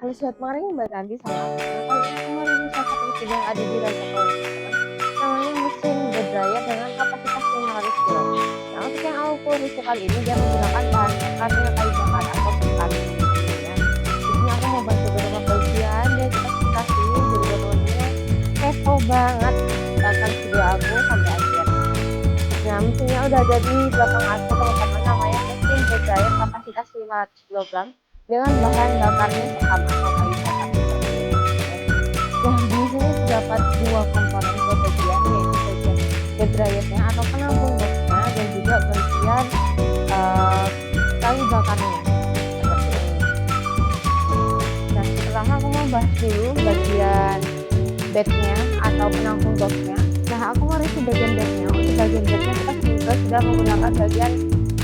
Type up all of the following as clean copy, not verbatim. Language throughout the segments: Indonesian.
Episode kemarin Mbak Tanti sama aku, kali ini aku mau review salah satu mesin yang ada di Raja Paul, namanya mesin bed dryer dengan kapasitas 500 kilo. Nah, untuk yang aku review kali ini dia menggunakan bahan bakarnya kayu bakar atau kayu ya. Di sini aku mau bantu beberapa bagian dan spesifikasinya jadi teman-teman kepo banget tonton video aku sampai akhir. Nah, mesinnya udah ada di belakang aku teman-teman, namanya mesin bed dryer kapasitas 500 kg dengan bahan bakarnya sekam atau kayu bakar. Nah, di sini terdapat dua komponen bagian, yaitu bagian bed dryernya atau penampung boxnya dan juga bagian kayu bakarnya seperti ini. Nah, setelah aku mau bahas dulu bagian bednya atau penampung boxnya. Nah, aku mau review bagian bednya. Untuk bagian bednya kita juga sudah menggunakan bagian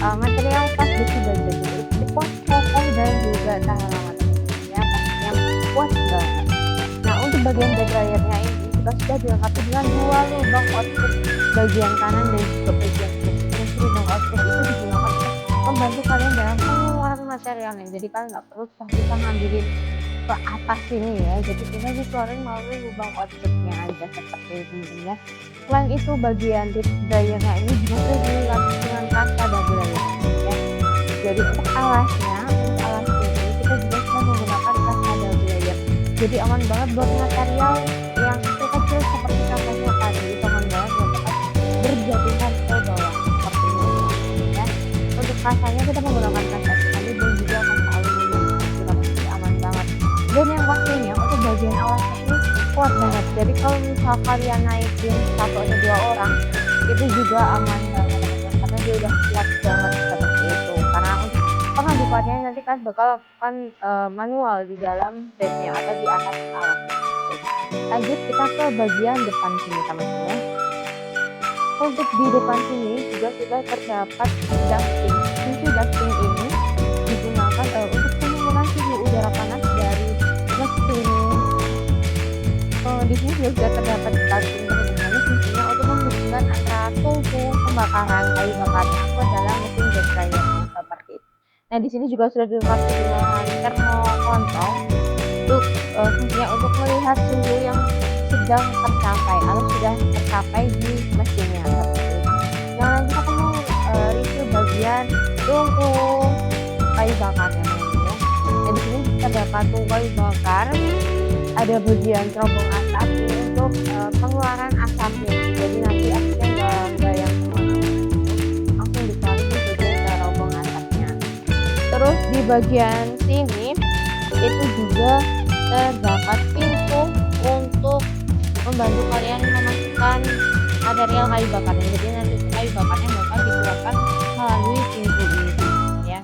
material pas besi baja, jadi kuat, kokoh dan juga tahan lama ya, pastinya kuat banget. Nah, untuk bagian bed dryernya ini juga sudah dilengkapi dengan dua lubang output bagian kanan dan juga bagian kiri. Fungsi lubang output itu digunakan untuk membantu kalian dalam pengeluaran materialnya, jadi kalian nggak perlu susah ngambilin ke atas sini ya, jadi kita dikeluarin melalui lubang outputnya aja seperti itu ya. Selain itu bagian bed dryernya ini juga sudah dilapisi dengan kasa double layer ya. Jadi untuk alasnya, untuk alas ini kita juga sudah menggunakan kasa double layer, jadi aman banget buat material yang kecil seperti contohnya tadi, aman banget buat berjatuhan ke bawah seperti ini ya. Untuk kasanya kita menggunakan kasa tadi dan juga kasa aluminium, kita masih aman banget. Dan yang pastinya untuk bagian alasnya ini kuat banget, jadi kalau misal kalian naikin satu atau dua orang itu juga aman banget karena dia udah kuat banget seperti itu. Karena untuk pengadukannya nanti kan bakal manual di dalam bednya atau di atas alas. Lanjut kita ke bagian depan sini teman-teman. Untuk di depan sini juga sudah terdapat dusting. Fungsi dusting ini digunakan untuk pengurangan suhu udara panas dari mesin. Di sini juga sudah terdapat dusting teman-teman, fungsinya untuk menghubungkan antara suhu pembakaran kayu bakarnya ke dalam mesin bed dryer seperti itu. Nah, di sini juga sudah dilengkapi dengan thermocontrol untuk fungsinya untuk melihat suhu yang sedang tercapai atau sudah tercapai di mesinnya seperti itu. Nah, nanti aku mau review bagian tungku kayu bakarnya ya. Nah, di sini terdapat tungku kayu bakar, ada bagian terobong asap ini untuk pengeluaran asapnya, jadi nanti asapnya nggak yang langsung ditarik di bagian terobong asapnya. Terus di bagian sini itu juga terdapat pintu untuk membantu kalian memasukkan material kayu bakarnya, jadi nanti kayu bakarnya bakal dikeluarkan melalui pintu ini ya.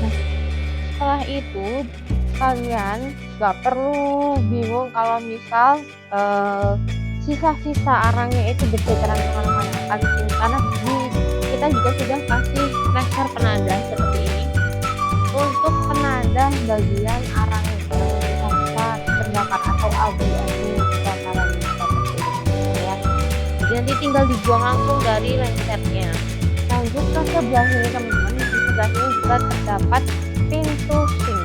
Nah, setelah itu kalian gak perlu bingung kalau misal sisa-sisa arangnya itu berceceran kemana-mana karena kita juga sudah kasih plaster penanda seperti ini untuk penanda bagian arang sisa terbakar atau abu-abu kebakaran seperti ini ya. Jadi nanti tinggal dibuang langsung dari lengsernya. Lanjut ke sebelah sini teman-teman, di sebelah sini juga terdapat pintu sink.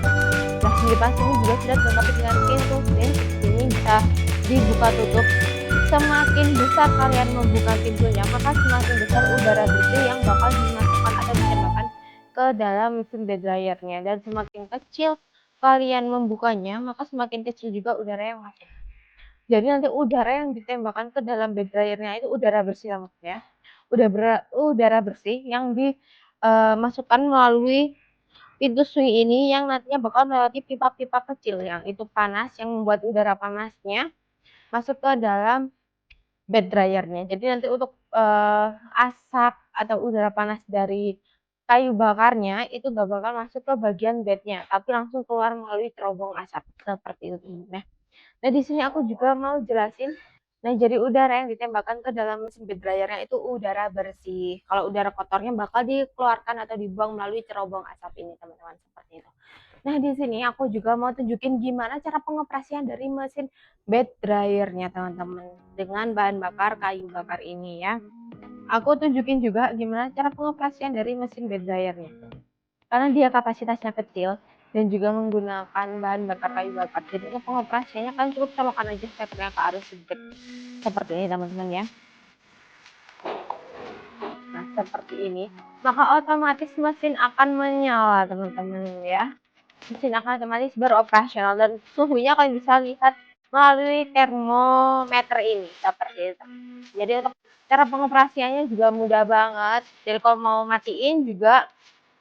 Nah, di depan sini juga sudah dilengkapi dengan pintu sink. Ini bisa dibuka tutup. Semakin besar kalian membuka pintunya, maka semakin besar udara bersih yang bakal dimasukkan atau ditembakkan ke dalam mesin bed dryernya, dan semakin kecil kalian membukanya, maka semakin kecil juga udara yang masuk. Jadi nanti udara yang ditembakkan ke dalam bed dryernya itu udara bersih ya. Udara bersih yang dimasukkan melalui pintu swing ini yang nantinya bakal melewati pipa-pipa kecil yang itu panas, yang membuat udara panasnya masuk ke dalam bed dryernya. Jadi nanti untuk asap atau udara panas dari kayu bakarnya itu gak bakal masuk ke bagian bednya, tapi langsung keluar melalui terobong asap seperti itu. Nah, di sini aku juga mau jelasin. Nah, jadi udara yang ditembakkan ke dalam mesin bed dryernya itu udara bersih. Kalau udara kotornya bakal dikeluarkan atau dibuang melalui cerobong asap ini, teman-teman, seperti itu. Nah, di sini aku juga mau tunjukin gimana cara pengoperasian dari mesin bed dryernya, teman-teman, dengan bahan bakar kayu bakar ini ya. Aku tunjukin juga gimana cara pengoperasian dari mesin bed dryernya. Karena dia kapasitasnya kecil, dan juga menggunakan bahan bakar kayu bakar. Jadi untuk pengoperasiannya kalian cukup colokan aja stekernya ke arus listrik seperti ini teman-teman ya. Nah seperti ini, maka otomatis mesin akan menyala teman-teman ya. Mesin akan otomatis beroperasional dan suhunya kalian bisa lihat melalui termometer ini seperti itu. Jadi untuk cara pengoperasiannya juga mudah banget. Jadi kalau mau matiin juga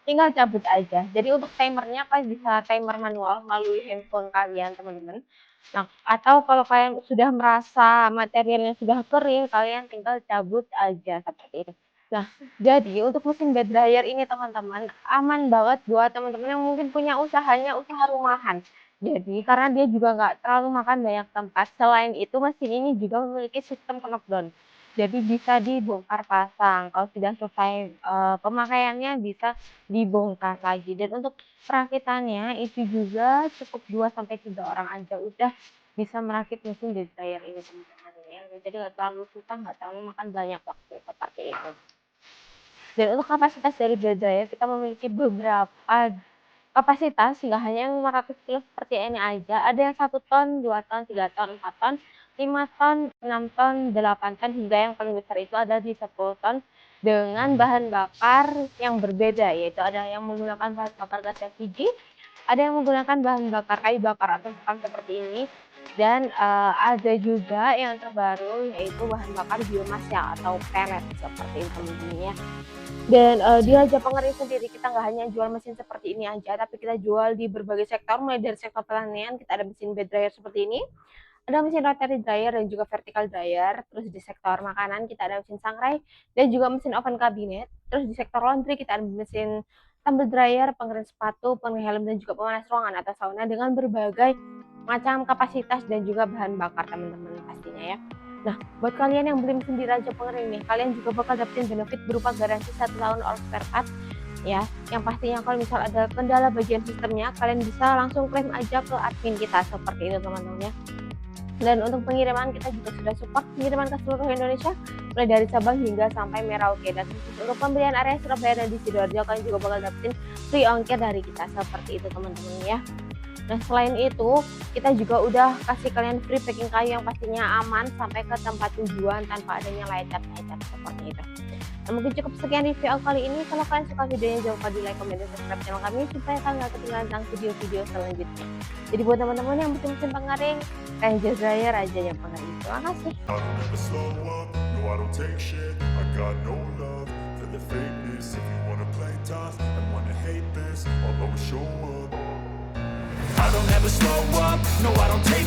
tinggal cabut aja. Jadi untuk timernya kalian bisa timer manual melalui handphone kalian teman-teman. Nah, atau kalau kalian sudah merasa materialnya sudah kering, kalian tinggal cabut aja seperti itu. Nah, jadi untuk mesin bed dryer ini teman-teman aman banget buat teman-teman yang mungkin punya usahanya usaha rumahan. Jadi karena dia juga nggak terlalu makan banyak tempat. Selain itu mesin ini juga memiliki sistem knockdown. Jadi bisa dibongkar pasang. Kalau sudah selesai pemakaiannya bisa dibongkar lagi. Dan untuk perakitannya itu juga cukup 2 sampai 3 orang aja udah bisa merakit mesin bed dryer ini teman-teman ya. Jadi nggak terlalu susah, nggak terlalu makan banyak waktu seperti itu. Dan untuk kapasitas dari bed dryer kita memiliki beberapa kapasitas, nggak hanya yang 500 kilo seperti ini aja. Ada yang 1 ton, 2 ton, 3 ton, 4 ton, 5 ton, 6 ton, 8 ton, hingga yang paling besar itu ada di 10 ton dengan bahan bakar yang berbeda, yaitu ada yang menggunakan bahan bakar gas LPG, ada yang menggunakan bahan bakar kayu bakar atau seperti ini, dan ada juga yang terbaru yaitu bahan bakar biomas ya atau pellet seperti itu teman-teman ya. Dan di Raja Pangeran sendiri kita nggak hanya jual mesin seperti ini aja, tapi kita jual di berbagai sektor, mulai dari sektor pertanian kita ada mesin bed dryer seperti ini, ada mesin rotary dryer dan juga vertical dryer. Terus di sektor makanan kita ada mesin sangrai dan juga mesin oven cabinet. Terus di sektor laundry kita ada mesin tumble dryer, pengering sepatu, pengering helm dan juga pemanas ruangan atau sauna dengan berbagai macam kapasitas dan juga bahan bakar teman-teman pastinya ya. Nah, buat kalian yang beli mesin di Raja Pangeran nih, kalian juga bakal dapetin benefit berupa garansi 1 tahun all spare part ya. Yang pastinya kalau misal ada kendala bagian sistemnya, kalian bisa langsung klaim aja ke admin kita seperti itu teman-teman ya. Dan untuk pengiriman kita juga sudah support pengiriman ke seluruh Indonesia mulai dari Sabang hingga sampai Merauke. Dan khusus untuk pembelian area Surabaya dan di Sidoarjo kalian juga bakal dapetin free ongkir dari kita seperti itu teman-teman ya. Nah selain itu kita juga udah kasih kalian free packing kayu yang pastinya aman sampai ke tempat tujuan tanpa adanya lecet-lecet seperti itu. Nah, mungkin cukup sekian review aku kali ini. Kalau kalian suka videonya jangan lupa di like, komen, dan subscribe channel kami supaya kalian gak ketinggalan tentang video-video selanjutnya. Jadi buat teman-teman yang butuh mesin pengaring, Ranger Dryer aja yang pengaring. Terima kasih. I don't ever slow up, no I don't take